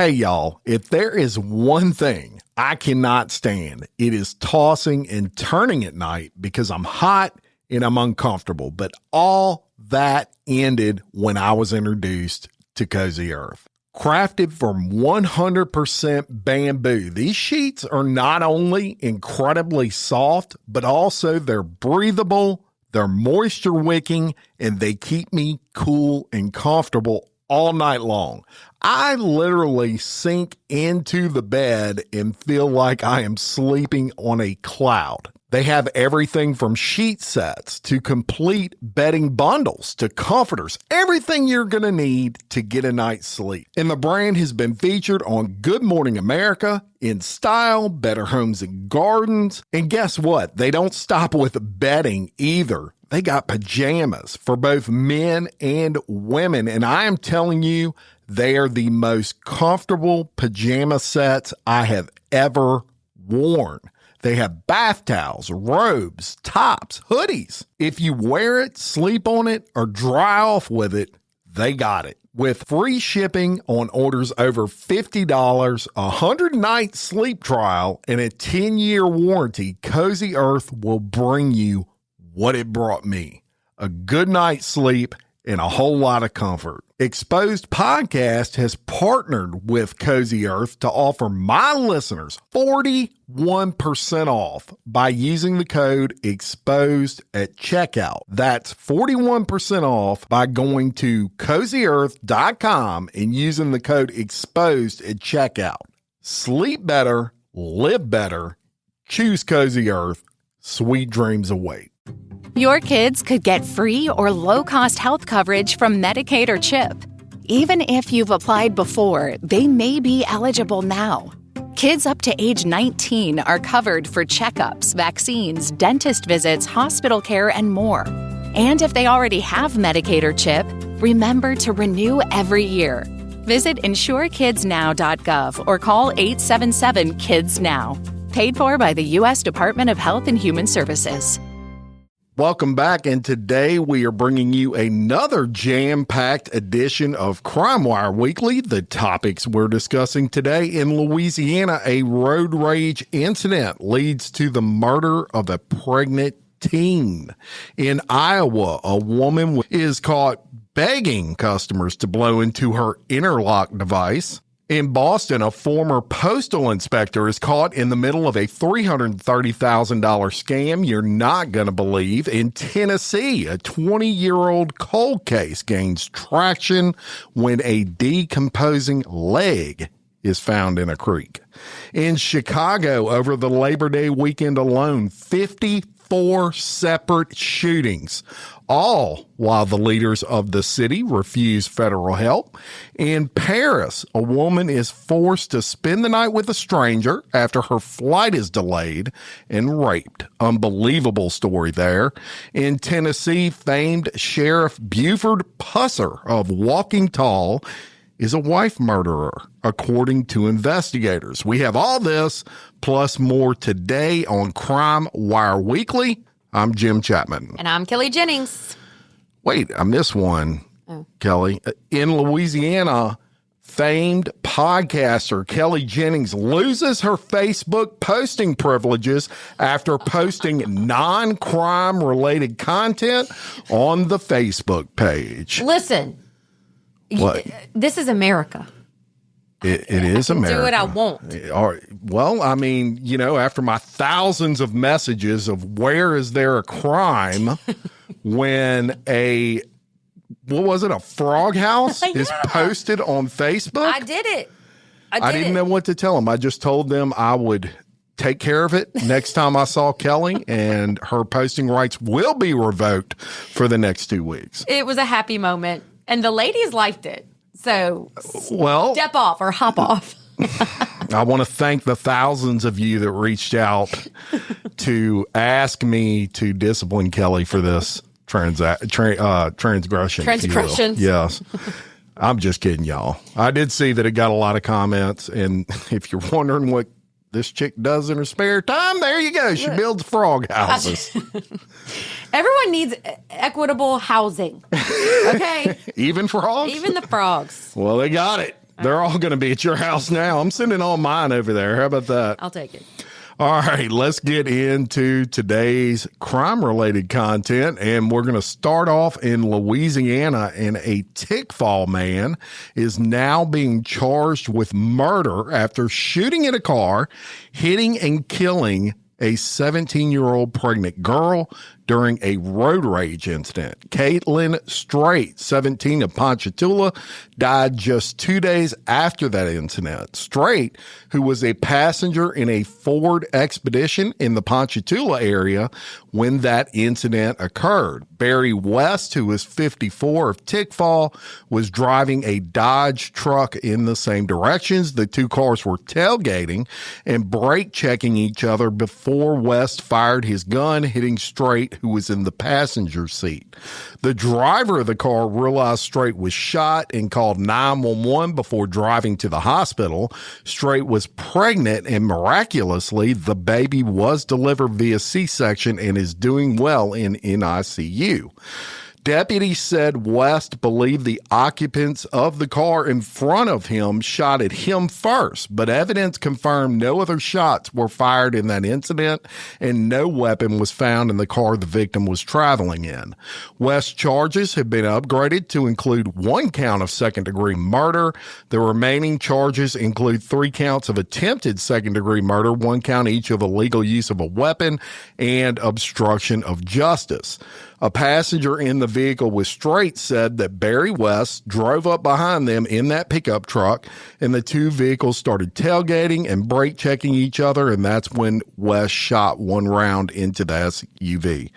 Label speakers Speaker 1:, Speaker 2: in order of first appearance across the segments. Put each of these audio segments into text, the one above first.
Speaker 1: Hey, y'all, if there is one thing I cannot stand, it is tossing and turning at night because I'm hot and I'm uncomfortable. But all that ended when I was introduced to Cozy Earth. Crafted from 100% bamboo, these sheets are not only incredibly soft, but also they're breathable, they're moisture wicking, and they keep me cool and comfortable all night long. I literally sink into the bed and feel like I am sleeping on a cloud. They have everything from sheet sets to complete bedding bundles to comforters, everything you're going to need to get a night's sleep. And the brand has been featured on Good Morning America, In Style, Better Homes and Gardens. And guess what? They don't stop with bedding either. They got pajamas for both men and women. And I am telling you, they are the most comfortable pajama sets I have ever worn. They have bath towels, robes, tops, hoodies. If you wear it, sleep on it, or dry off with it, they got it. With free shipping on orders over $50, a 100-night sleep trial, and a 10-year warranty, Cozy Earth will bring you what it brought me: a good night's sleep and a whole lot of comfort. Exposed Podcast has partnered with Cozy Earth to offer my listeners 41% off by using the code EXPOSED at checkout. That's 41% off by going to CozyEarth.com and using the code EXPOSED at checkout. Sleep better, live better, choose Cozy Earth. Sweet dreams await.
Speaker 2: Your kids could get free or low-cost health coverage from Medicaid or CHIP. Even if you've applied before, they may be eligible now. Kids up to age 19 are covered for checkups, vaccines, dentist visits, hospital care, and more. And if they already have Medicaid or CHIP, remember to renew every year. Visit insurekidsnow.gov or call 877-KIDS-NOW. Paid for by the U.S. Department of Health and Human Services.
Speaker 1: Welcome back, and today we are bringing you another jam-packed edition of Crime Wire Weekly. The topics we're discussing today: in Louisiana, a road rage incident leads to the murder of a pregnant teen. In Iowa, a woman is caught begging customers to blow into her Interlock device. In Boston, a former postal inspector is caught in the middle of a $330,000 scam you're not going to believe. In Tennessee, a 20-year-old cold case gains traction when a decomposing leg is found in a creek. In Chicago, over the Labor Day weekend alone, 54 separate shootings, all while the leaders of the city refuse federal help. In Paris, a woman is forced to spend the night with a stranger after her flight is delayed and raped. Unbelievable story there. In Tennessee, famed Sheriff Buford Pusser of Walking Tall is a wife murderer, according to investigators. We have all this plus more today on Crime Wire Weekly. I'm Jim Chapman.
Speaker 3: And I'm Kelly Jennings.
Speaker 1: Wait, I missed one, Kelly. In Louisiana, famed podcaster Kelly Jennings loses her Facebook posting privileges after posting non-crime related content on the Facebook page.
Speaker 3: Listen,
Speaker 1: What?
Speaker 3: This is America.
Speaker 1: It is America.
Speaker 3: Do what I want.
Speaker 1: Well, I mean, you know, after my thousands of messages of where is there a crime when what was it, a frog house is posted on Facebook?
Speaker 3: I did it.
Speaker 1: I didn't know what to tell them. I just told them I would take care of it next time I saw Kelly, and her posting rights will be revoked for the next 2 weeks.
Speaker 3: It was a happy moment, and the ladies liked it. So, step off or hop off.
Speaker 1: I want to thank the thousands of you that reached out to ask me to discipline Kelly for this transgression.
Speaker 3: Transgressions.
Speaker 1: Yes. I'm just kidding, y'all. I did see that it got a lot of comments, and if you're wondering what this chick does in her spare time, there you go. She builds frog houses.
Speaker 3: Everyone needs equitable housing. Okay?
Speaker 1: Even frogs?
Speaker 3: Even the frogs.
Speaker 1: Well, they got it. They're all going to be at your house now. I'm sending all mine over there. How about that?
Speaker 3: I'll take it.
Speaker 1: All right, let's get into today's crime-related content, and we're going to start off in Louisiana, and a Tickfall man is now being charged with murder after shooting at a car, hitting and killing a 17-year-old pregnant girl during a road rage incident. Caitlin Strait, 17, of Ponchatoula, died just 2 days after that incident. Strait, who was a passenger in a Ford Expedition in the Ponchatoula area when that incident occurred. Barry West, who was 54, of Tickfall, was driving a Dodge truck in the same directions. The two cars were tailgating and brake checking each other before West fired his gun, hitting Strait, who was in the passenger seat. The driver of the car realized Strait was shot and called 911 before driving to the hospital. Strait was pregnant, and miraculously, the baby was delivered via C-section and is doing well in NICU. Deputies said West believed the occupants of the car in front of him shot at him first, but evidence confirmed no other shots were fired in that incident and no weapon was found in the car the victim was traveling in. West's charges have been upgraded to include 1 count of second-degree murder. The remaining charges include 3 counts of attempted second-degree murder, 1 count each of illegal use of a weapon, and obstruction of justice. A passenger in the vehicle with Strait said that Barry West drove up behind them in that pickup truck, and the two vehicles started tailgating and brake checking each other, and that's when West shot 1 round into the SUV.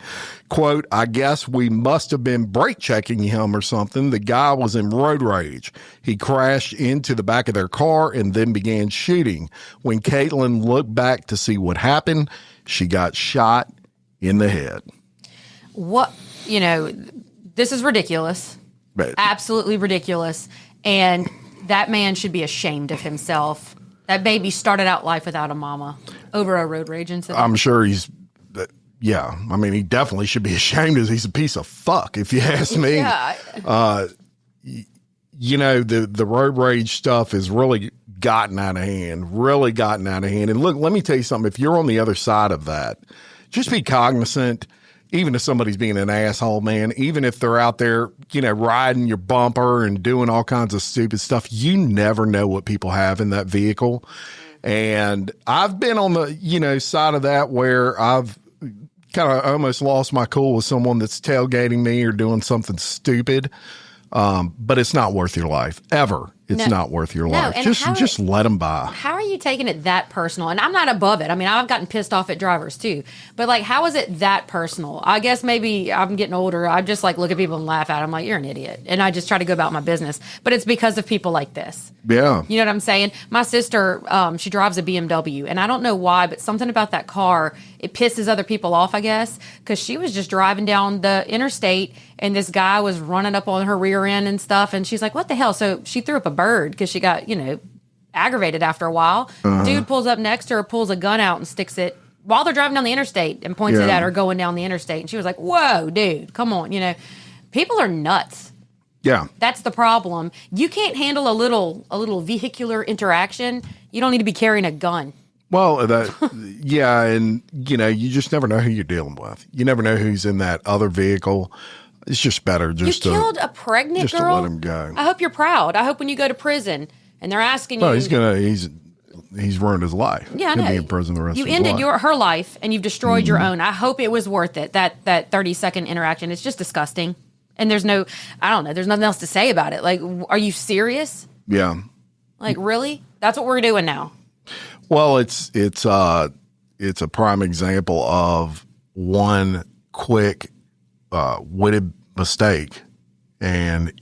Speaker 1: Quote, "I guess we must have been brake checking him or something. The guy was in road rage. He crashed into the back of their car and then began shooting. When Caitlin looked back to see what happened, she got shot in the head."
Speaker 3: This is ridiculous.
Speaker 1: Right.
Speaker 3: Absolutely ridiculous. And that man should be ashamed of himself. That baby started out life without a mama over a road rage incident.
Speaker 1: I'm sure he definitely should be ashamed as he's a piece of fuck, if you ask me.
Speaker 3: Yeah.
Speaker 1: The road rage stuff has really gotten out of hand. And look, let me tell you something. If you're on the other side of that, just be cognizant. Even if somebody's being an asshole, man, even if they're out there, riding your bumper and doing all kinds of stupid stuff, you never know what people have in that vehicle. And I've been on the, side of that where I've kind of almost lost my cool with someone that's tailgating me or doing something stupid. But it's not worth your life, ever. It's not worth your life. Just let them by.
Speaker 3: How are you taking it that personal? And I'm not above it. I mean, I've gotten pissed off at drivers too. But how is it that personal? I guess maybe I'm getting older. I just look at people and laugh at them like, you're an idiot. And I just try to go about my business. But it's because of people like this.
Speaker 1: Yeah.
Speaker 3: You know what I'm saying? My sister, she drives a BMW. And I don't know why, but something about that car, it pisses other people off, I guess. Because she was just driving down the interstate and this guy was running up on her rear end and stuff. And she's like, what the hell? So she threw up a bird because she got, aggravated after a while. Uh-huh. Dude pulls up next to her, pulls a gun out and sticks it while they're driving down the interstate and points it at her going down the interstate. And she was like, whoa, dude, come on. People are nuts.
Speaker 1: Yeah.
Speaker 3: That's the problem. You can't handle a little vehicular interaction. You don't need to be carrying a gun.
Speaker 1: Well, and you just never know who you're dealing with. You never know who's in that other vehicle. It's just better just
Speaker 3: to killed a pregnant girl.
Speaker 1: To let him go.
Speaker 3: I hope you're proud. I hope when you go to prison and they're asking you.
Speaker 1: He's ruined his life.
Speaker 3: Yeah, I know.
Speaker 1: He'll be in prison the rest of his life.
Speaker 3: You ended her life and you've destroyed your own. I hope it was worth it. That 30-second interaction. It's just disgusting. And there's nothing else to say about it. Are you serious?
Speaker 1: Yeah.
Speaker 3: Really? That's what we're doing now.
Speaker 1: Well, it's a prime example of one quick witted mistake, and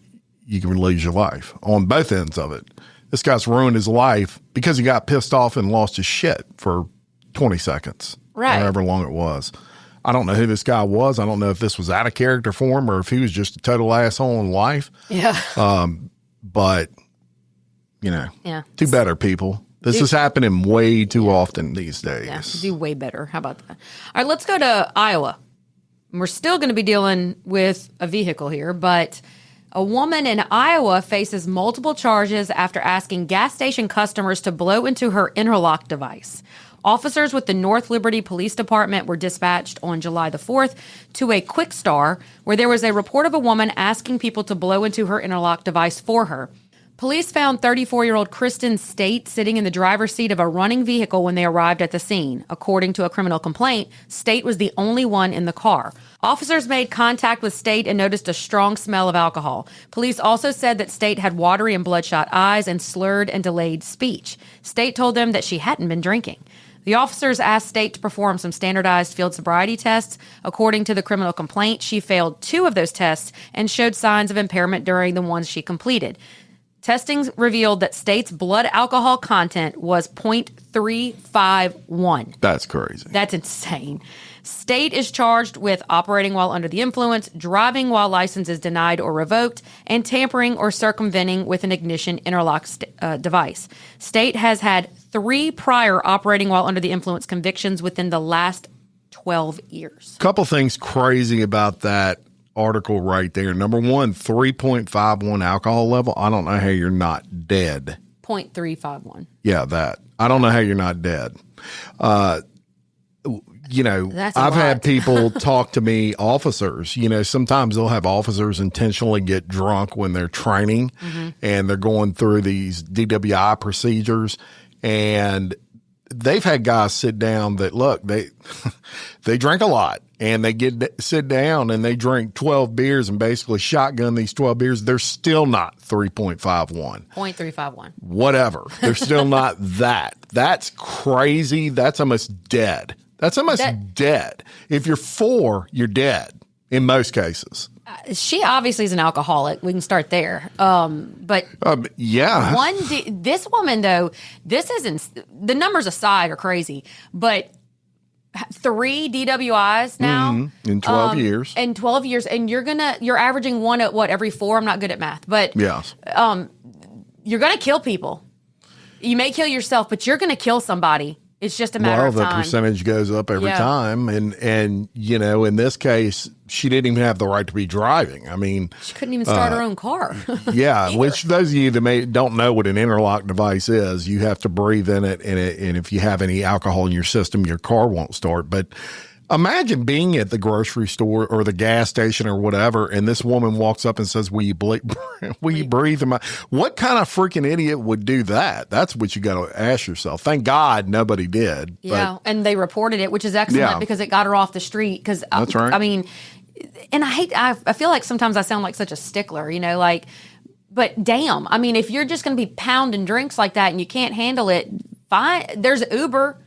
Speaker 1: you can lose your life on both ends of it. This guy's ruined his life because he got pissed off and lost his shit for 20 seconds,
Speaker 3: right?
Speaker 1: However long it was. I don't know who this guy was. I don't know if this was out of character for him or if he was just a total asshole in life.
Speaker 3: Yeah.
Speaker 1: But do better, people. This is happening way too often these days.
Speaker 3: Yeah, do way better. How about that? All right, let's go to Iowa. We're still going to be dealing with a vehicle here, but A woman in Iowa faces multiple charges after asking gas station customers to blow into her Interlock device. Officers with the North Liberty Police Department were dispatched on July the 4th to a Quick Star, where there was a report of a woman asking people to blow into her Interlock device for her. Police found 34-year-old Kristen State sitting in the driver's seat of a running vehicle when they arrived at the scene. According to a criminal complaint, State was the only one in the car. Officers made contact with State and noticed a strong smell of alcohol. Police also said that State had watery and bloodshot eyes and slurred and delayed speech. State told them that she hadn't been drinking. The officers asked State to perform some standardized field sobriety tests. According to the criminal complaint, she failed 2 of those tests and showed signs of impairment during the ones she completed. Testing revealed that State's blood alcohol content was 0.351.
Speaker 1: That's crazy.
Speaker 3: That's insane. State is charged with operating while under the influence, driving while license is denied or revoked, and tampering or circumventing with an ignition interlock device. State has had 3 prior operating while under the influence convictions within the last 12 years.
Speaker 1: Couple things crazy about that article right there. Number one, 3.51 alcohol level. I don't know how you're not dead.
Speaker 3: 0.351.
Speaker 1: Yeah, that. I don't know how you're not dead. I've had people talk to me, officers, sometimes they'll have officers intentionally get drunk when they're training and they're going through these DWI procedures, and they've had guys sit down that, look, they drink a lot and they sit down and they drink 12 beers and basically shotgun these 12 beers. They're still not 3.51.
Speaker 3: 0.351.
Speaker 1: Whatever. They're still not that. That's crazy. That's almost dead. That's almost dead. If you're 4, you're dead in most cases.
Speaker 3: She obviously is an alcoholic. We can start there. But
Speaker 1: yeah.
Speaker 3: This woman, though, this isn't, the numbers aside are crazy, but 3 DWIs now.
Speaker 1: In 12 years.
Speaker 3: In 12 years. And you're averaging 1 at every 4? I'm not good at math. But
Speaker 1: yes.
Speaker 3: You're going to kill people. You may kill yourself, but you're going to kill somebody. It's just a matter of time.
Speaker 1: Well, the percentage goes up every time. And in this case, she didn't even have the right to be driving. I mean,
Speaker 3: she couldn't even start her own car.
Speaker 1: Yeah, which those of you that don't know what an interlock device is, you have to breathe in it, and if you have any alcohol in your system, your car won't start. But imagine being at the grocery store or the gas station or whatever, and this woman walks up and says, will you breathe in my... What kind of freaking idiot would do that? That's what you got to ask yourself. Thank God nobody did.
Speaker 3: Yeah, and they reported it, which is excellent because it got her off the street.
Speaker 1: That's right.
Speaker 3: I mean, and I feel like sometimes I sound like such a stickler, but damn, I mean, if you're just going to be pounding drinks like that and you can't handle it, fine. There's Uber.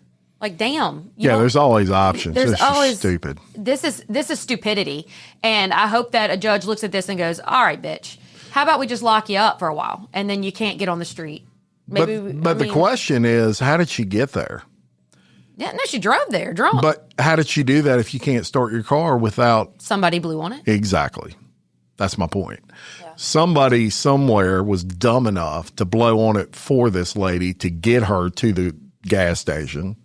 Speaker 3: Like, damn.
Speaker 1: There's always options.
Speaker 3: There's
Speaker 1: it's
Speaker 3: always
Speaker 1: stupid.
Speaker 3: This is stupidity. And I hope that a judge looks at this and goes, all right, bitch, how about we just lock you up for a while and then you can't get on the street?
Speaker 1: But the question is, how did she get there?
Speaker 3: Yeah, no, she drove there drunk.
Speaker 1: But how did she do that if you can't start your car without...
Speaker 3: Somebody blew on it?
Speaker 1: Exactly. That's my point. Yeah. Somebody somewhere was dumb enough to blow on it for this lady to get her to the gas station.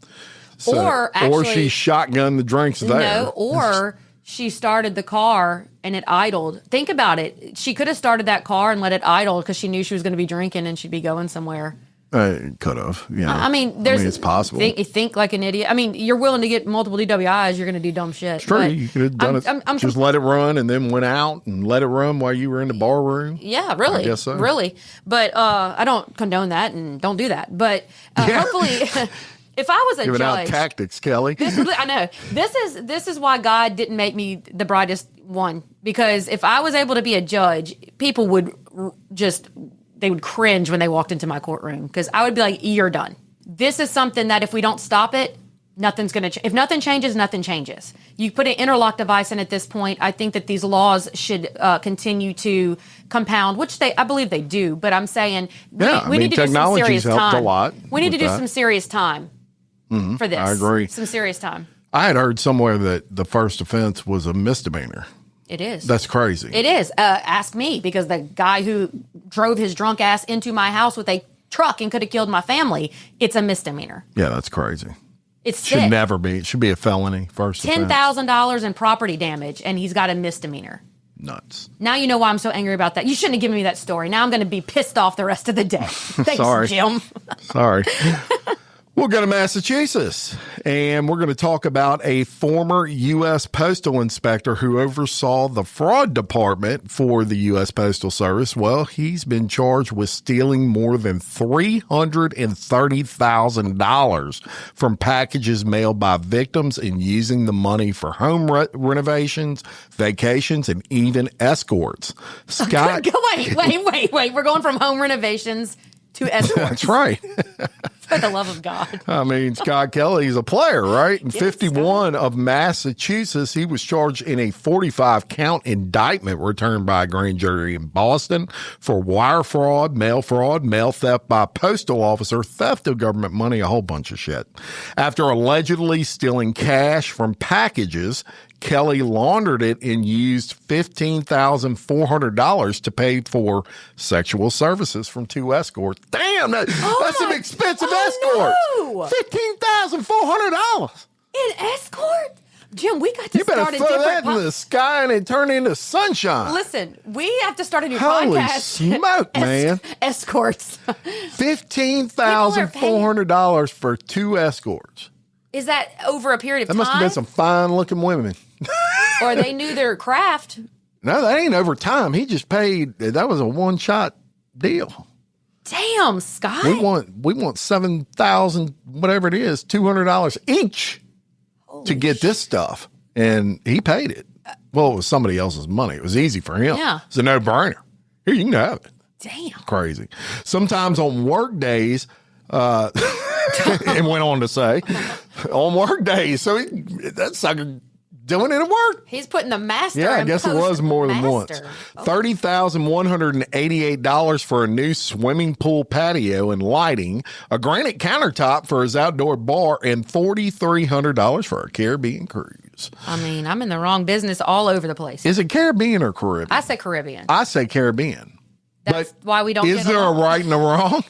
Speaker 3: Or
Speaker 1: she shotgunned the drinks there.
Speaker 3: No, or she started the car and it idled. Think about it. She could have started that car and let it idle because she knew she was going to be drinking and she'd be going somewhere.
Speaker 1: Could have. Yeah.
Speaker 3: I mean, it's possible. Think like an idiot. I mean, you're willing to get multiple DWIs. You're going to do dumb shit.
Speaker 1: It's true. You could have done it. Just let it run and then went out and let it run while you were in the bar room.
Speaker 3: Yeah, really.
Speaker 1: I guess so.
Speaker 3: Really. But I don't condone that and don't do that. But hopefully... If I was a
Speaker 1: Giving
Speaker 3: judge,
Speaker 1: out tactics, Kelly.
Speaker 3: I know this is why God didn't make me the brightest one, because if I was able to be a judge, people would they would cringe when they walked into my courtroom because I would be like, "You're done." This is something that if we don't stop it, nothing's going to. If nothing changes, nothing changes. You put an interlock device in at this point. I think that these laws should continue to compound, which I believe they do. But I'm saying we need to do some serious time.
Speaker 1: Helped a lot.
Speaker 3: We need to do some serious time. For this.
Speaker 1: I agree.
Speaker 3: Some serious time.
Speaker 1: I had heard somewhere that the first offense was a misdemeanor.
Speaker 3: It is.
Speaker 1: That's crazy.
Speaker 3: It is. Ask me, because the guy who drove his drunk ass into my house with a truck and could have killed my family, it's a misdemeanor.
Speaker 1: Yeah, that's crazy.
Speaker 3: It's sick.
Speaker 1: Should never be. It should be a felony first offense.
Speaker 3: $10,000 in property damage, and he's got a misdemeanor.
Speaker 1: Nuts.
Speaker 3: Now you know why I'm so angry about that. You shouldn't have given me that story. Now I'm going to be pissed off the rest of the day. Thanks,
Speaker 1: Sorry.
Speaker 3: Jim.
Speaker 1: Sorry. We'll go to Massachusetts, and we're going to talk about a former U.S. Postal inspector who oversaw the fraud department for the U.S. Postal Service. Well, he's been charged with stealing more than $330,000 from packages mailed by victims and using the money for home renovations, vacations, and even escorts. Scott,
Speaker 3: Wait. We're going from home renovations to escorts.
Speaker 1: That's right.
Speaker 3: For the love of God.
Speaker 1: I mean, Scott Kelly's a player, right? In 51 of Massachusetts, he was charged in a 45-count indictment returned by a grand jury in Boston for wire fraud, mail theft by a postal officer, theft of government money, a whole bunch of shit. After allegedly stealing cash from packages, Kelly laundered it and used $15,400 to pay for sexual services from 2 escorts. Damn, that's some expensive escorts.
Speaker 3: No.
Speaker 1: $15,400.
Speaker 3: An escort? Jim, we got to
Speaker 1: You better
Speaker 3: start a
Speaker 1: throw
Speaker 3: different
Speaker 1: that in the sky and it turn into sunshine.
Speaker 3: Listen, we have to start a new
Speaker 1: Holy
Speaker 3: podcast.
Speaker 1: smoke, man.
Speaker 3: Escorts.
Speaker 1: $15,400 for 2 escorts.
Speaker 3: Is that over a period of
Speaker 1: That
Speaker 3: time?
Speaker 1: must have been some fine-looking women.
Speaker 3: Or they knew their craft.
Speaker 1: No, that ain't over time. He just paid. That was a one-shot deal.
Speaker 3: Damn, Scott.
Speaker 1: We want $7,000, whatever it is, $200 each to get this stuff, and he paid it. Well, it was somebody else's money. It was easy for him.
Speaker 3: Yeah.
Speaker 1: It's a no-brainer. Here, you can have it.
Speaker 3: Damn.
Speaker 1: Crazy. Sometimes on work days, and went on to say, on work days. So that sucker doing it at work.
Speaker 3: He's putting the master.
Speaker 1: Yeah, I guess it was more than once.
Speaker 3: Oh.
Speaker 1: $30,188 for a new swimming pool patio and lighting, a granite countertop for his outdoor bar, and $4,300 for a Caribbean cruise.
Speaker 3: I mean, I'm in the wrong business all over the place.
Speaker 1: Is it Caribbean or Caribbean?
Speaker 3: I say Caribbean.
Speaker 1: I say Caribbean.
Speaker 3: That's why we don't
Speaker 1: Is
Speaker 3: get
Speaker 1: there
Speaker 3: along.
Speaker 1: a right and a wrong?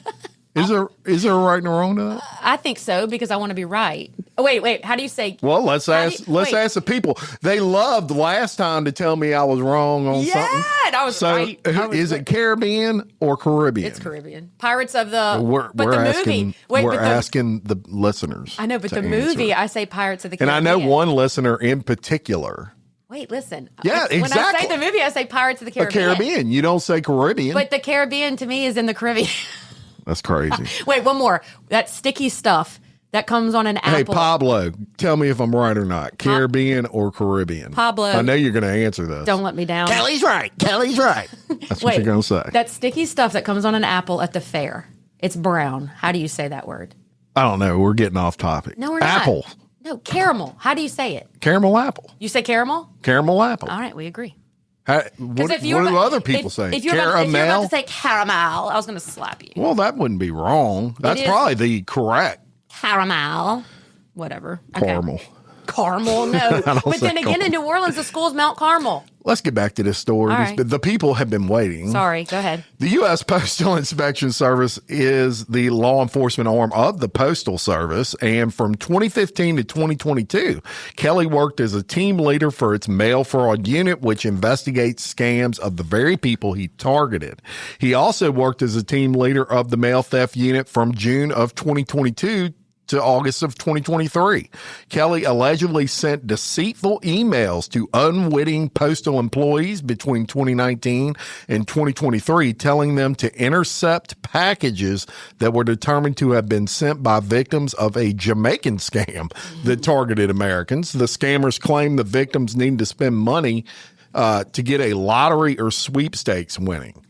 Speaker 1: Is there a right and a wrong to that?
Speaker 3: I think so because I want to be right. Oh, wait. How do you say?
Speaker 1: Well, let's ask the people. They loved last time to tell me I was wrong on something.
Speaker 3: Yeah, and I was right.
Speaker 1: Is it Caribbean or Caribbean?
Speaker 3: It's Caribbean. Pirates of the.
Speaker 1: We're asking the listeners.
Speaker 3: I know, but
Speaker 1: to
Speaker 3: the movie,
Speaker 1: answer.
Speaker 3: I say Pirates of the
Speaker 1: And
Speaker 3: Caribbean.
Speaker 1: I know one listener in particular.
Speaker 3: Wait, listen.
Speaker 1: Yeah,
Speaker 3: When I
Speaker 1: exactly.
Speaker 3: say the movie, I say Pirates of the
Speaker 1: A
Speaker 3: Caribbean.
Speaker 1: Caribbean. You don't say Caribbean.
Speaker 3: But the Caribbean to me is in the Caribbean.
Speaker 1: That's crazy.
Speaker 3: Wait, one more. That sticky stuff that comes on an apple.
Speaker 1: Hey, Pablo, tell me if I'm right or not. Caribbean or Caribbean?
Speaker 3: Pablo.
Speaker 1: I know you're going to answer this.
Speaker 3: Don't let me down.
Speaker 1: Kelly's right. That's what you're going to say.
Speaker 3: That sticky stuff that comes on an apple at the fair. It's brown. How do you say that word?
Speaker 1: I don't know. We're getting off topic.
Speaker 3: No, we're not.
Speaker 1: Apple.
Speaker 3: No, caramel. How do you say it?
Speaker 1: Caramel apple.
Speaker 3: You say caramel?
Speaker 1: Caramel apple.
Speaker 3: All right, we agree.
Speaker 1: What do other people say?
Speaker 3: If you're about to say caramel, I was going to slap you.
Speaker 1: Well, that wouldn't be wrong. That's probably the correct
Speaker 3: Caramel. Whatever.
Speaker 1: caramel.
Speaker 3: Okay. Caramel, no. But then again, in New Orleans, the school's Mount Carmel.
Speaker 1: Let's get back to this story.
Speaker 3: All right.
Speaker 1: The people have been waiting.
Speaker 3: Sorry, go ahead.
Speaker 1: The U.S. Postal Inspection Service is the law enforcement arm of the Postal Service. And from 2015 to 2022, Kelly worked as a team leader for its mail fraud unit, which investigates scams of the very people he targeted. He also worked as a team leader of the mail theft unit from June of 2022 to August of 2023. Kelly allegedly sent deceitful emails to unwitting postal employees between 2019 and 2023, telling them to intercept packages that were determined to have been sent by victims of a Jamaican scam that targeted Americans. The scammers claimed the victims needed to spend money to get a lottery or sweepstakes winning.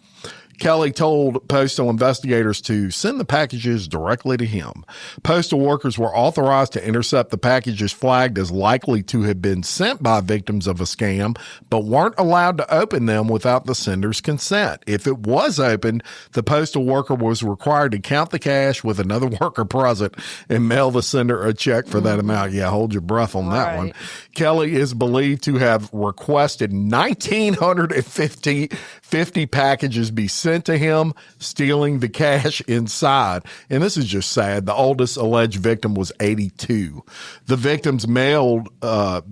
Speaker 1: Kelly told postal investigators to send the packages directly to him. Postal workers were authorized to intercept the packages flagged as likely to have been sent by victims of a scam, but weren't allowed to open them without the sender's consent. If it was opened, the postal worker was required to count the cash with another worker present and mail the sender a check for that amount. Yeah, hold your breath on that one. Kelly is believed to have requested 1,950 packages be sent sent to him, stealing the cash inside. And this is just sad. The oldest alleged victim was 82. The victims mailed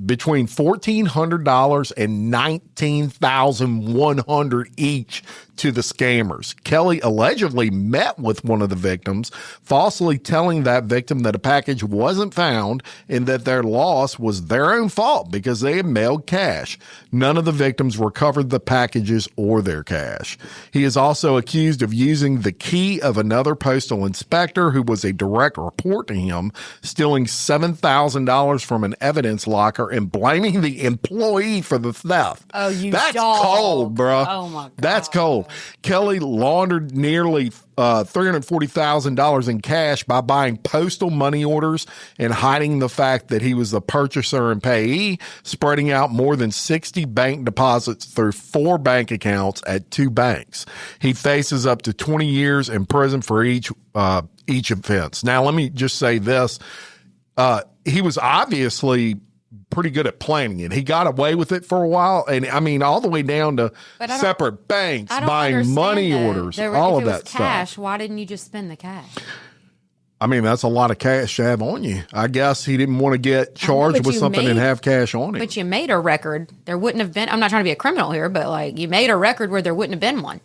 Speaker 1: between $1,400 and $19,100 each to the scammers. Kelly allegedly met with one of the victims, falsely telling that victim that a package wasn't found and that their loss was their own fault because they had mailed cash. None of the victims recovered the packages or their cash. He is also accused of using the key of another postal inspector who was a direct report to him, stealing $7,000 from an evidence locker and blaming the employee for the theft.
Speaker 3: Oh, you
Speaker 1: That's
Speaker 3: dog.
Speaker 1: cold, bro.
Speaker 3: Oh, my God.
Speaker 1: That's cold. Kelly laundered nearly $340,000 in cash by buying postal money orders and hiding the fact that he was the purchaser and payee, spreading out more than 60 bank deposits through 4 bank accounts at 2 banks. He faces up to 20 years in prison for each offense. Now, let me just say this. He was obviously pretty good at planning it. He got away with it for a while, and I mean, all the way down to separate banks, buying money orders, all of that
Speaker 3: cash,
Speaker 1: stuff.
Speaker 3: why didn't you just spend the cash?
Speaker 1: I mean, that's a lot of cash to have on you. I guess he didn't want to get charged with something and have cash on him.
Speaker 3: But you made a record. There wouldn't have been, I'm not trying to be a criminal here, but like you made a record where there wouldn't have been one.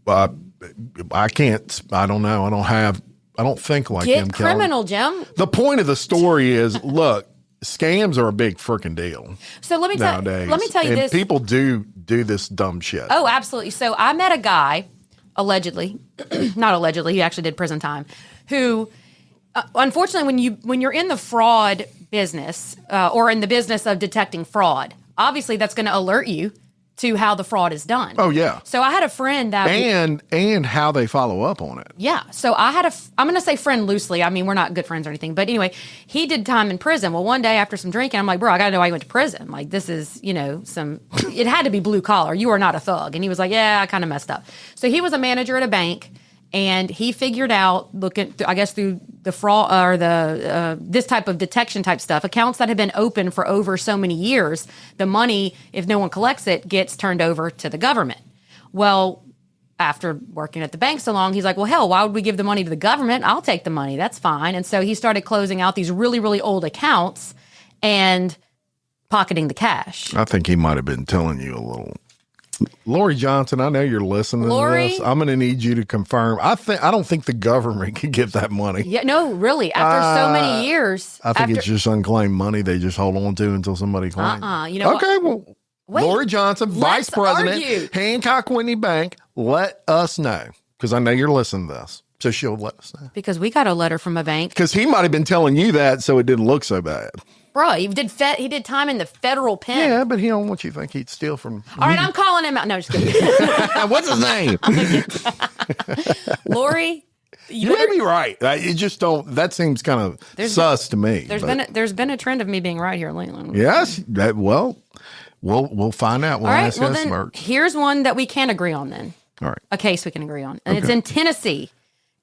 Speaker 1: I can't, I don't know. I don't think like him.
Speaker 3: Get criminal, Jim.
Speaker 1: The point of the story is, look, scams are a big freaking deal.
Speaker 3: So let me tell you this.
Speaker 1: People do this dumb shit.
Speaker 3: Oh, absolutely. So I met a guy, allegedly, not allegedly, he actually did prison time, who, unfortunately, when you're in the fraud business or in the business of detecting fraud, obviously that's going to alert you to how the fraud is done.
Speaker 1: Oh, yeah.
Speaker 3: So I had a friend that...
Speaker 1: And how they follow up on it.
Speaker 3: Yeah. So I had I'm going to say friend loosely. I mean, we're not good friends or anything. But anyway, he did time in prison. Well, one day after some drinking, I'm like, bro, I got to know why you went to prison. Like, this is, it had to be blue collar. You are not a thug. And he was like, yeah, I kind of messed up. So he was a manager at a bank. And he figured out, through the fraud or this type of detection type stuff, accounts that have been open for over so many years, the money, if no one collects it, gets turned over to the government. Well, after working at the bank so long, he's like, well, hell, why would we give the money to the government? I'll take the money. That's fine. And so he started closing out these really, really old accounts and pocketing the cash.
Speaker 1: I think he might have been telling you a little. Lori Johnson, I know you're listening to this. I'm going to need you to confirm. I don't think the government could give that money.
Speaker 3: Yeah, no, really. After so many years,
Speaker 1: I think it's just unclaimed money they just hold on to until somebody claims. Okay, well, wait, Lori Johnson, Vice President, Hancock Whitney Bank, let us know because I know you're listening to this, so she'll let us know.
Speaker 3: Because we got a letter from a bank.
Speaker 1: Because he might have been telling you that, so it didn't look so bad.
Speaker 3: Bro, he did time in the federal pen.
Speaker 1: Yeah, but he don't want you to think he'd steal from.
Speaker 3: All right, I'm calling him out. No, just kidding.
Speaker 1: What's his name?
Speaker 3: Lori.
Speaker 1: You may be right. You just don't. That seems kind of sus to me.
Speaker 3: There's been a trend of me being right here lately.
Speaker 1: Yes. We'll find out. We'll ask
Speaker 3: well, then, here's one that we can agree on. Then. All right. A case we can agree on, and it's in Tennessee.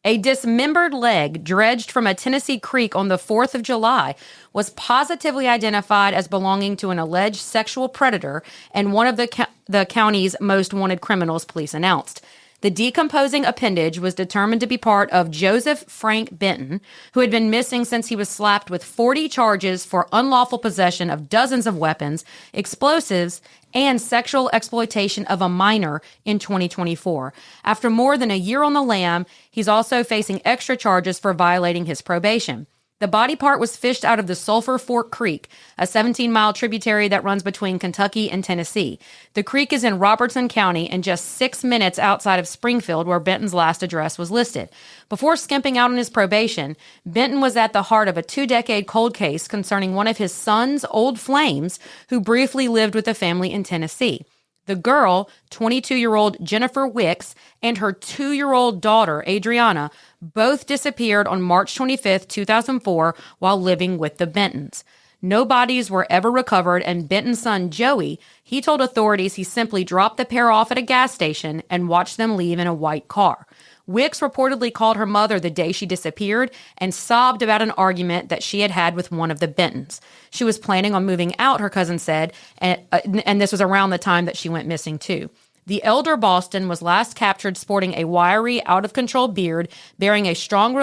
Speaker 3: A dismembered leg dredged from a Tennessee creek on the 4th of July was positively identified as belonging to an alleged sexual predator and one of the county's most wanted criminals, police announced. The decomposing appendage was determined to be part of Joseph Frank Benton, who had been missing since he was slapped with 40 charges for unlawful possession of dozens of weapons, explosives, and sexual exploitation of a minor in 2024. After more than a year on the lam, he's also facing extra charges for violating his probation. The body part was fished out of the Sulphur Fork Creek, a 17-mile tributary that runs between Kentucky and Tennessee. The creek is in Robertson County and just 6 minutes outside of Springfield, where Benton's last address was listed. Before skimping out on his probation, Benton was at the heart of a 2-decade cold case concerning one of his son's old flames who briefly lived with a family in Tennessee. The girl, 22-year-old Jennifer Wicks, and her 2-year-old daughter, Adriana, both disappeared on March 25, 2004, while living with the Bentons. No bodies were ever recovered, and Benton's son, Joey, he told authorities he simply dropped the pair off at a gas station and watched them leave in a white car. Wicks reportedly called her mother the day she disappeared and sobbed about an argument that she had had with one of the Bentons. She was planning on moving out, her cousin said, and this was around the time that she went missing too. The elder Boston was last captured sporting a wiry, out-of-control beard bearing a strong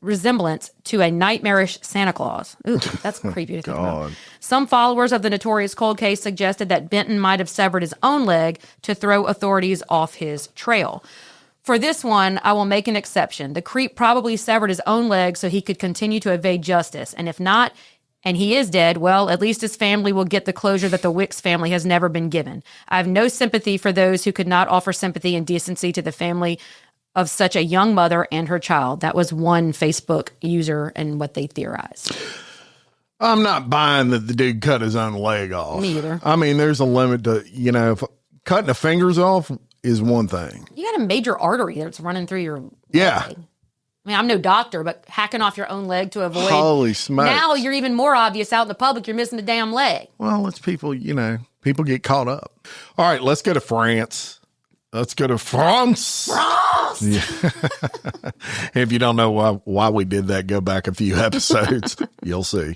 Speaker 3: resemblance to a nightmarish Santa Claus. Ooh, that's creepy to think about. Some followers of the notorious cold case suggested that Benton might have severed his own leg to throw authorities off his trail. For this one, I will make an exception. The creep probably severed his own leg so he could continue to evade justice. And if not, and he is dead, well, at least his family will get the closure that the Wicks family has never been given. I have no sympathy for those who could not offer sympathy and decency to the family of such a young mother and her child. That was one Facebook user and what they theorized.
Speaker 1: I'm not buying that the dude cut his own leg off.
Speaker 3: Me either.
Speaker 1: I mean, there's a limit to, if cutting the fingers off is one thing.
Speaker 3: You got a major artery that's running through your leg.
Speaker 1: Yeah.
Speaker 3: I mean, I'm no doctor, but hacking off your own leg to avoid.
Speaker 1: Holy smokes.
Speaker 3: Now you're even more obvious out in the public. You're missing a damn leg.
Speaker 1: Well, it's people, people get caught up. All right, let's go to France. Let's go to France. Yeah. If you don't know why we did that, go back a few episodes. You'll see.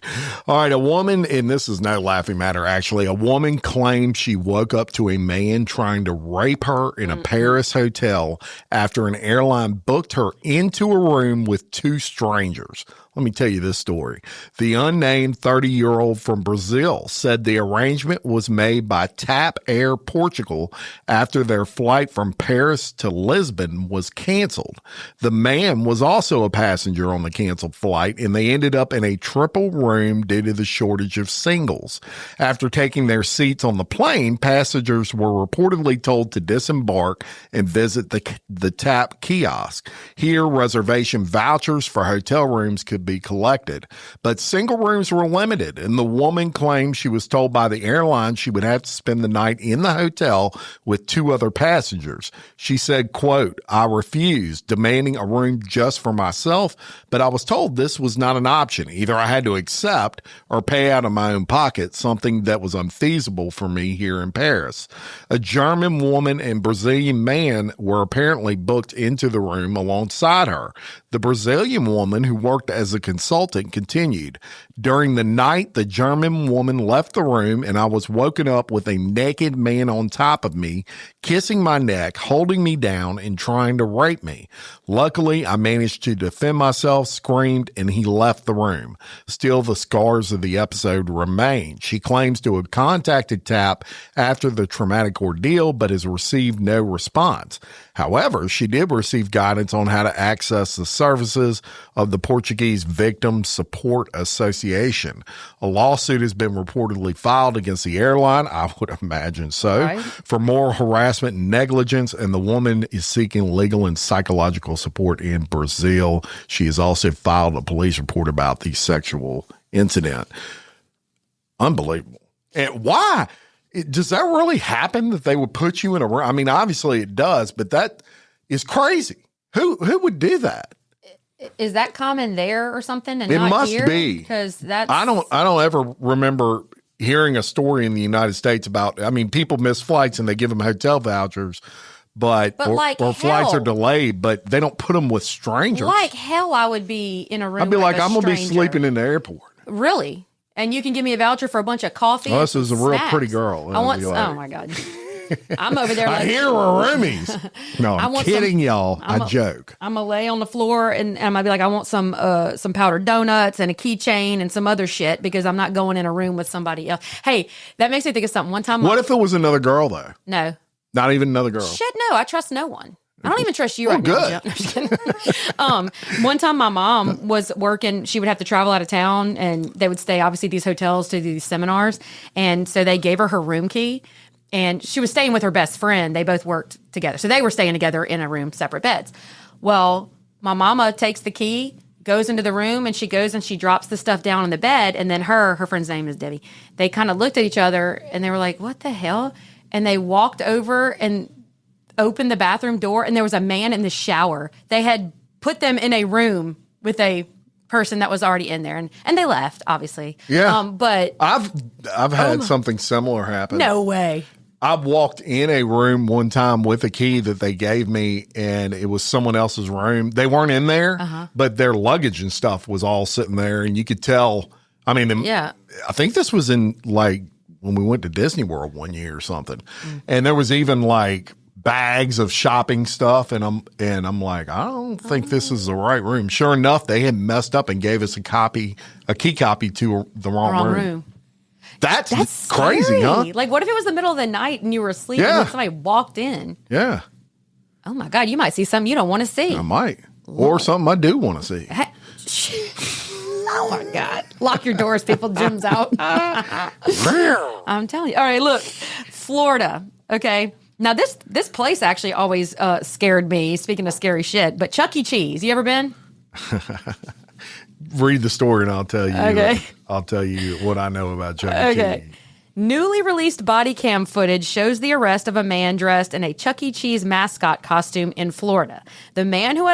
Speaker 1: All right. A woman, and this is no laughing matter, actually. A woman claimed she woke up to a man trying to rape her in a Paris hotel after an airline booked her into a room with two strangers. Let me tell you this story. The unnamed 30-year-old from Brazil said the arrangement was made by TAP Air Portugal after their flight from Paris to Lisbon was canceled. The man was also a passenger on the canceled flight, and they ended up in a triple room due to the shortage of singles. After taking their seats on the plane, passengers were reportedly told to disembark and visit the TAP kiosk. Here, reservation vouchers for hotel rooms could be collected, but single rooms were limited, and the woman claimed she was told by the airline she would have to spend the night in the hotel with two other passengers. She said, quote, "I refused, demanding a room just for myself, but I was told this was not an option. Either I had to accept or pay out of my own pocket, something that was unfeasible for me here in Paris." A German woman and Brazilian man were apparently booked into the room alongside her. The Brazilian woman, who worked as a consultant, continued, "During the night, the German woman left the room and I was woken up with a naked man on top of me, kissing my neck, holding me down, and trying to rape me. Luckily, I managed to defend myself, screamed, and he left the room. Still, the scars of the episode remain." She claims to have contacted TAP after the traumatic ordeal, but has received no response. However, she did receive guidance on how to access the services of the Portuguese Victim Support Association. A lawsuit has been reportedly filed against the airline, I would imagine so,
Speaker 3: right,
Speaker 1: for moral harassment and negligence, and the woman is seeking legal and psychological support in Brazil. She has also filed a police report about the sexual incident. Unbelievable. And why? Does that really happen, that they would put you in a room? I mean, obviously it does, but that is crazy. Who would do that?
Speaker 3: Is that common there or something? And
Speaker 1: it
Speaker 3: not
Speaker 1: must
Speaker 3: here?
Speaker 1: be,
Speaker 3: because that's.
Speaker 1: I don't ever remember hearing a story in the United States about. I mean, people miss flights and they give them hotel vouchers, or flights are delayed, but they don't put them with strangers.
Speaker 3: Like hell, I would be in a room.
Speaker 1: I'd be
Speaker 3: with
Speaker 1: like,
Speaker 3: a
Speaker 1: I'm gonna be
Speaker 3: stranger.
Speaker 1: sleeping in the airport.
Speaker 3: Really? And you can give me a voucher for a bunch of coffee.
Speaker 1: Well, this is a real
Speaker 3: snacks.
Speaker 1: pretty girl.
Speaker 3: I want.
Speaker 1: It'll be like-
Speaker 3: Oh my god. I'm over there.
Speaker 1: I
Speaker 3: Like,
Speaker 1: hear we're roomies. No, I'm
Speaker 3: want
Speaker 1: kidding,
Speaker 3: some-
Speaker 1: y'all. I joke.
Speaker 3: I'm gonna lay on the floor and I'm gonna be like, I want some powdered donuts and a keychain and some other shit because I'm not going in a room with somebody else. Hey, that makes me think of something. One time,
Speaker 1: What if it was another girl though?
Speaker 3: no,
Speaker 1: Not even another girl.
Speaker 3: shit, no, I trust no one. I don't even trust you right
Speaker 1: good.
Speaker 3: now. Jim. I'm just kidding. One time my mom was working, she would have to travel out of town and they would stay obviously these hotels to do these seminars. And so they gave her room key and she was staying with her best friend. They both worked together. So they were staying together in a room, separate beds. Well, my mama takes the key, goes into the room and she goes and she drops the stuff down on the bed. And then her friend's name is Debbie. They kind of looked at each other and they were like, what the hell? And they walked over and opened the bathroom door and there was a man in the shower. They had put them in a room with a person that was already in there and they left, obviously.
Speaker 1: Yeah.
Speaker 3: But
Speaker 1: I've had something similar happen.
Speaker 3: no way.
Speaker 1: I walked in a room one time with a key that they gave me and it was someone else's room. They weren't in there, but their luggage and stuff was all sitting there and you could tell. I mean,
Speaker 3: Yeah.
Speaker 1: I think this was in like when we went to Disney World one year or something. And there was even like bags of shopping stuff, and I'm like, I don't think this is the right room. Sure enough, they had messed up and gave us a key copy to the wrong room. That's crazy,
Speaker 3: scary.
Speaker 1: huh?
Speaker 3: Like, what if it was the middle of the night and you were asleep and then somebody walked in?
Speaker 1: Yeah.
Speaker 3: Oh my God, you might see something you don't want to see.
Speaker 1: I might. Or something I do want to see.
Speaker 3: Oh my God. Lock your doors, people. Jim's out. I'm telling you. All right, look. Florida. Okay. Now, this place actually always scared me, speaking of scary shit, but Chuck E. Cheese. You ever been?
Speaker 1: Read the story and I'll tell you.
Speaker 3: Okay.
Speaker 1: I'll tell you what I know about Chuck E. Cheese.
Speaker 3: Newly released body cam footage shows the arrest of a man dressed in a Chuck E. Cheese mascot costume in Florida. The man who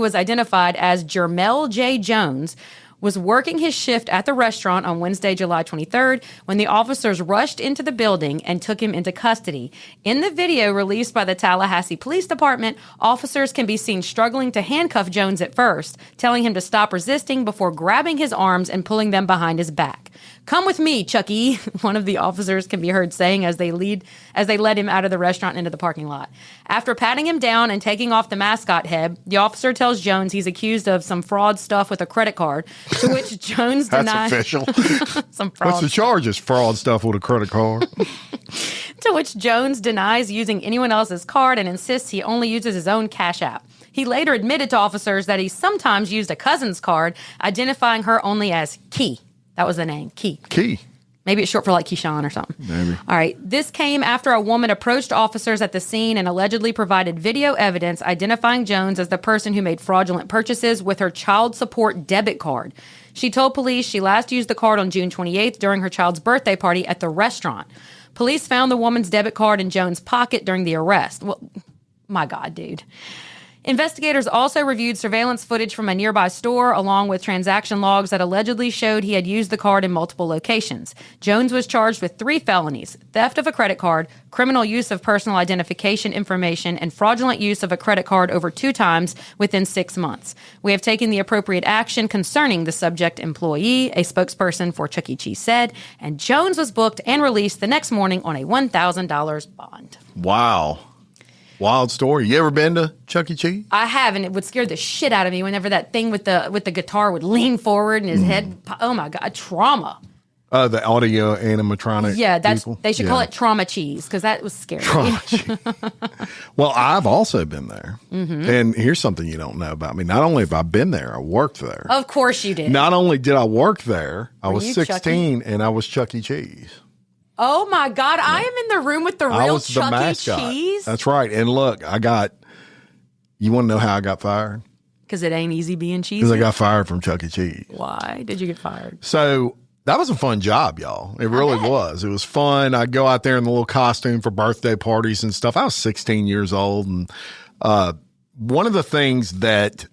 Speaker 3: was identified as Jermel J. Jones was working his shift at the restaurant on Wednesday, July 23rd, when the officers rushed into the building and took him into custody. In the video released by the Tallahassee Police Department, officers can be seen struggling to handcuff Jones at first, telling him to stop resisting before grabbing his arms and pulling them behind his back. "Come with me, Chucky," one of the officers can be heard saying as they led him out of the restaurant into the parking lot. After patting him down and taking off the mascot head, the officer tells Jones he's accused of some fraud stuff with a credit card, to which Jones denies.
Speaker 1: That's official.
Speaker 3: Some fraud.
Speaker 1: What's the charges? Fraud stuff with a credit card.
Speaker 3: To which Jones denies using anyone else's card and insists he only uses his own Cash App. He later admitted to officers that he sometimes used a cousin's card, identifying her only as Key. That was the name, Key.
Speaker 1: Key.
Speaker 3: Maybe it's short for like Keyshawn or something.
Speaker 1: Maybe.
Speaker 3: All right. This came after a woman approached officers at the scene and allegedly provided video evidence identifying Jones as the person who made fraudulent purchases with her child support debit card. She told police she last used the card on June 28th during her child's birthday party at the restaurant. Police found the woman's debit card in Jones' pocket during the arrest. Well, my God, dude. Investigators also reviewed surveillance footage from a nearby store along with transaction logs that allegedly showed he had used the card in multiple locations. Jones was charged with 3 felonies: theft of a credit card, criminal use of personal identification information, and fraudulent use of a credit card over 2 times within 6 months. We have taken the appropriate action concerning the subject employee, a spokesperson for Chuck E. Cheese said, and Jones was booked and released the next morning on a $1,000 bond.
Speaker 1: Wow. Wild story. You ever been to Chuck E. Cheese?
Speaker 3: I have, and it would scare the shit out of me whenever that thing with the guitar would lean forward and his head. Oh my God, trauma.
Speaker 1: The audio animatronic.
Speaker 3: Yeah,
Speaker 1: people?
Speaker 3: They should call it Trauma Cheese because that was scary.
Speaker 1: Trauma Cheese. Well, I've also been there, and here's something you don't know about me. Not only have I been there, I worked there.
Speaker 3: Of course you did.
Speaker 1: Not only did I work there, I was
Speaker 3: you
Speaker 1: 16 and I was Chuck E. Cheese.
Speaker 3: Oh my God, I am in the room with the
Speaker 1: I
Speaker 3: real
Speaker 1: was the
Speaker 3: Chuck E.
Speaker 1: mascot.
Speaker 3: Cheese.
Speaker 1: That's right. And look, you want to know how I got fired?
Speaker 3: Because it ain't easy being cheesy.
Speaker 1: Because I got fired from Chuck E. Cheese.
Speaker 3: Why did you get fired?
Speaker 1: So that was a fun job, y'all. It really was. It was fun. I'd go out there in the little costume for birthday parties and stuff. I was 16 years old. And one of the things that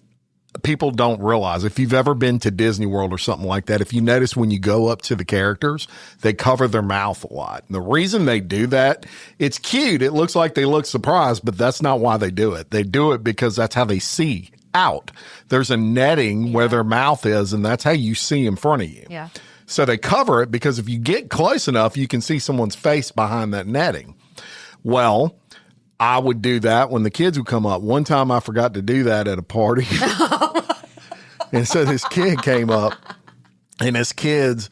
Speaker 1: people don't realize, if you've ever been to Disney World or something like that, if you notice when you go up to the characters, they cover their mouth a lot. And the reason they do that, it's cute. It looks like they look surprised, but that's not why they do it. They do it because that's how they see out. There's a netting where their mouth is, and that's how you see in front of you.
Speaker 3: Yeah.
Speaker 1: So they cover it because if you get close enough, you can see someone's face behind that netting. Well, I would do that when the kids would come up. One time I forgot to do that at a party. And so this kid came up, and this kid's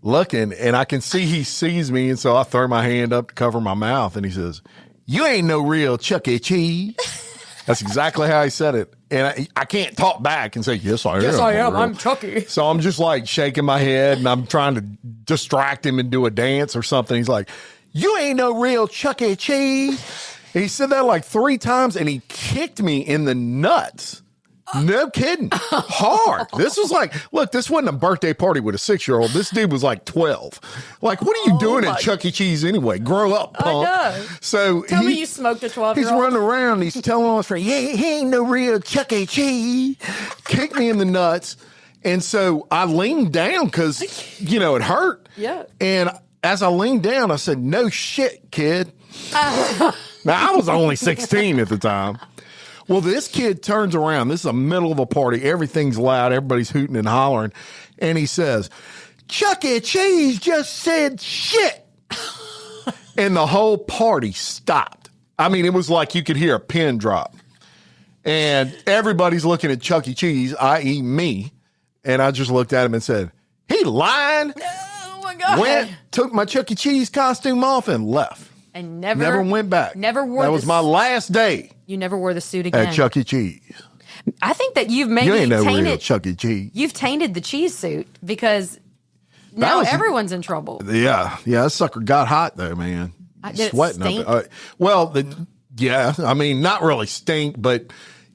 Speaker 1: looking, and I can see he sees me, and so I throw my hand up to cover my mouth, and he says, "You ain't no real Chuck E. Cheese." That's exactly how he said it. And I can't talk back and say, "Yes, I am.
Speaker 3: Yes, I am. I'm Chucky."
Speaker 1: So I'm just like shaking my head, and I'm trying to distract him and do a dance or something. He's like, "You ain't no real Chuck E. Cheese." And he said that like 3 times, and he kicked me in the nuts. No kidding. Hard. This was like, look, this wasn't a birthday party with a 6-year-old. This dude was like 12. Like, what are you doing at Chuck E. Cheese anyway? Grow up, punk.
Speaker 3: I know.
Speaker 1: So
Speaker 3: Tell me you smoked a 12-year-old.
Speaker 1: He's running around. He's telling all his friends, he ain't no real Chuck E. Cheese. Kicked me in the nuts. And so I leaned down because, it hurt.
Speaker 3: Yeah.
Speaker 1: And as I leaned down, I said, "No shit, kid." Now, I was only 16 at the time. Well, this kid turns around. This is the middle of a party. Everything's loud. Everybody's hooting and hollering. And he says, "Chuck E. Cheese just said shit." And the whole party stopped. I mean, it was like you could hear a pin drop. And everybody's looking at Chuck E. Cheese, i.e. me. And I just looked at him and said, he lying.
Speaker 3: Oh, my God.
Speaker 1: Went, took my Chuck E. Cheese costume off and left.
Speaker 3: And
Speaker 1: never went back.
Speaker 3: Never wore
Speaker 1: That was my last day.
Speaker 3: You never wore the suit again.
Speaker 1: At Chuck E. Cheese.
Speaker 3: I think that you've maybe
Speaker 1: You ain't no
Speaker 3: tainted
Speaker 1: real Chuck E. Cheese.
Speaker 3: You've tainted the cheese suit because now everyone's in trouble.
Speaker 1: Yeah. That sucker got hot though, man.
Speaker 3: Did
Speaker 1: Sweating
Speaker 3: it stink?
Speaker 1: up. Yeah. I mean, not really stink, but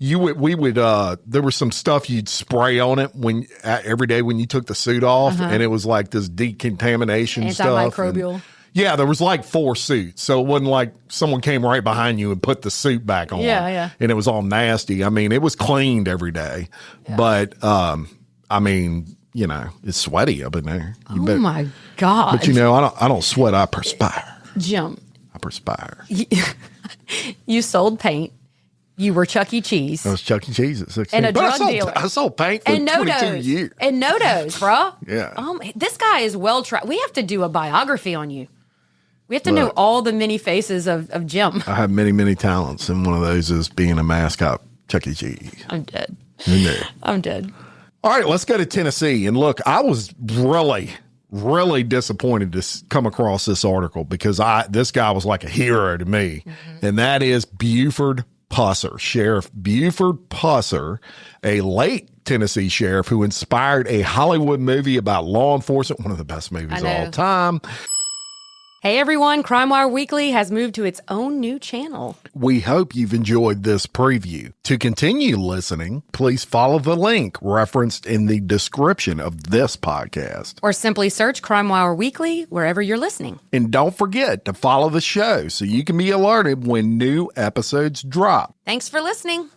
Speaker 1: there was some stuff you'd spray on it every day when you took the suit off, and it was like this decontamination stuff.
Speaker 3: Antimicrobial.
Speaker 1: Yeah, there was like 4 suits. So it wasn't like someone came right behind you and put the suit back on.
Speaker 3: Yeah.
Speaker 1: And it was all nasty. I mean, it was cleaned every day. Yeah. But, I mean, it's sweaty up in there.
Speaker 3: My God.
Speaker 1: But, I don't sweat. I perspire.
Speaker 3: Jim.
Speaker 1: I perspire.
Speaker 3: You sold paint. You were Chuck E. Cheese.
Speaker 1: I was Chuck E. Cheese at 16.
Speaker 3: And a drug dealer.
Speaker 1: I sold paint for 22 years.
Speaker 3: And no-dos, bro.
Speaker 1: Yeah.
Speaker 3: This guy is well-tried. We have to do a biography on you. We have to know all the many faces of Jim.
Speaker 1: I have many, many talents, and one of those is being a mascot, Chuck E. Cheese.
Speaker 3: I'm dead.
Speaker 1: Yeah.
Speaker 3: I'm dead.
Speaker 1: All right, let's go to Tennessee. And look, I was really, really disappointed to come across this article because this guy was like a hero to me, and that is Buford Pusser, Sheriff Buford Pusser, a late Tennessee sheriff who inspired a Hollywood movie about law enforcement, one of the best movies of all time.
Speaker 3: Hey everyone, Crime Wire Weekly has moved to its own new channel.
Speaker 1: We hope you've enjoyed this preview. To continue listening, please follow the link referenced in the description of this podcast.
Speaker 3: Or simply search Crime Wire Weekly wherever you're listening.
Speaker 1: And don't forget to follow the show so you can be alerted when new episodes drop.
Speaker 3: Thanks for listening.